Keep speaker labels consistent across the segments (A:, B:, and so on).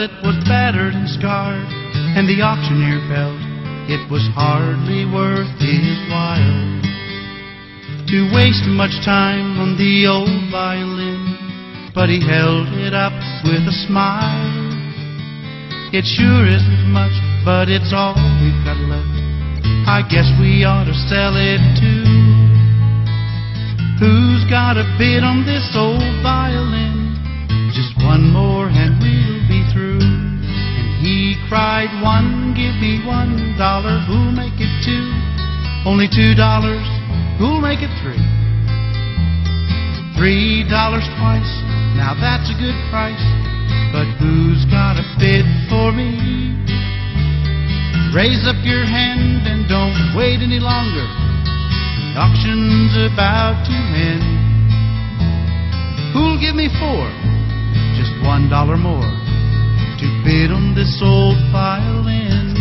A: Well, it was battered and scarred, and the auctioneer felt it was hardly worth his while to waste much time on the old violin. But he held it up with a smile. It sure isn't much, but it's all we've got left. I guess we ought to sell it too. Who's got a bid on this old violin? Just one more and we'll be through. And he cried, one, give me $1. Who'll make it two? Only $2. Who'll make it three? $3 twice. Now that's a good price. But who's got a bid for me? Raise up your hand and don't wait any longer. The auction's about to end. Who'll give me $4? Just $1 more to bid on this old violin.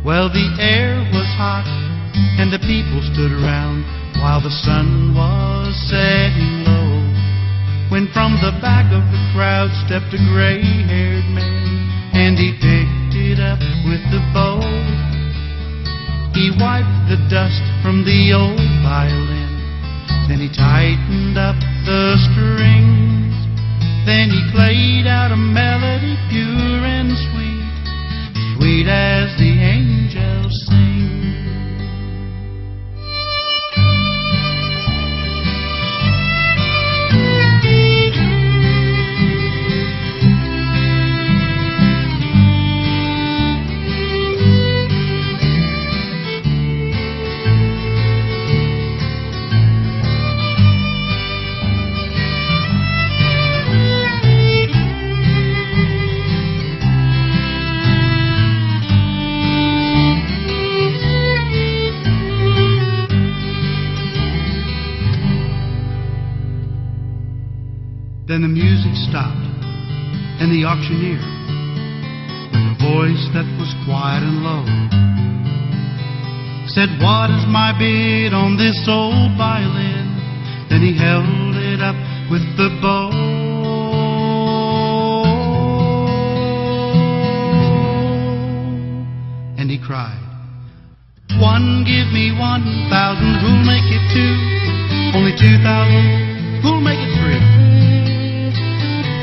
A: Well, the air was hot and the people stood around while the sun was setting low, when from the back of the crowd stepped a gray-haired man, and he picked it up with the bow. He wiped the dust from the old violin, then he tightened up the strings, then he played out a melody pure and sweet, sweet as the angels sing. Then the music stopped, and the auctioneer, with a voice that was quiet and low, said, what is my bid on this old violin? Then he held it up with the bow. And he cried, one, give me 1,000, who'll make it two? Only 2,000, who'll make it three?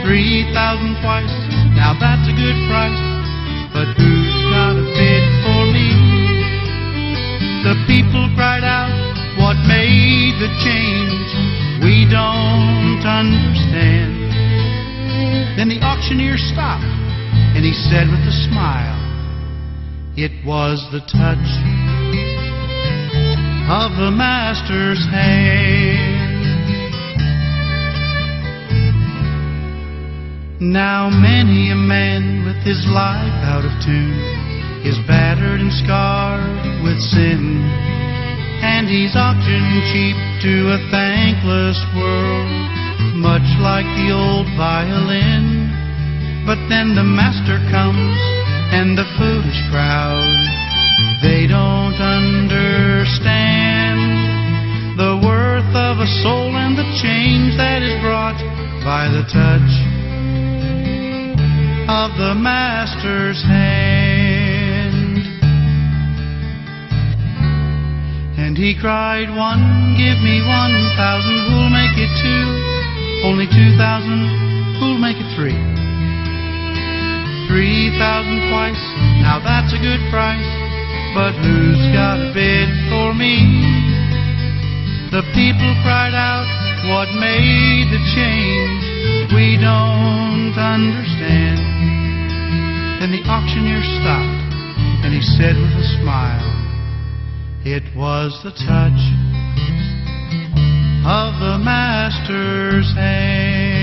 A: 3,000 twice, now that's a good price. But who's got a bid for me? The people cried out, what made the change? We don't understand. Then the auctioneer stopped, and he said with a smile, it was the touch of the master's hand. Now many a man with his life out of tune is battered and scarred with sin, and he's auctioned cheap to a thankless world, much like the old violin. But then the master comes and the foolish crowd, they don't understand the worth of a soul and the change that is brought by the touch of the master's hand. And he cried, one, give me 1,000, who'll make it two? Only 2,000, who'll make it three? 3,000 twice, now that's a good price. But who's got a bid for me? The people cried out, what made the change? We don't understand. Then the auctioneer stopped, and he said with a smile, it was the touch of the master's hand.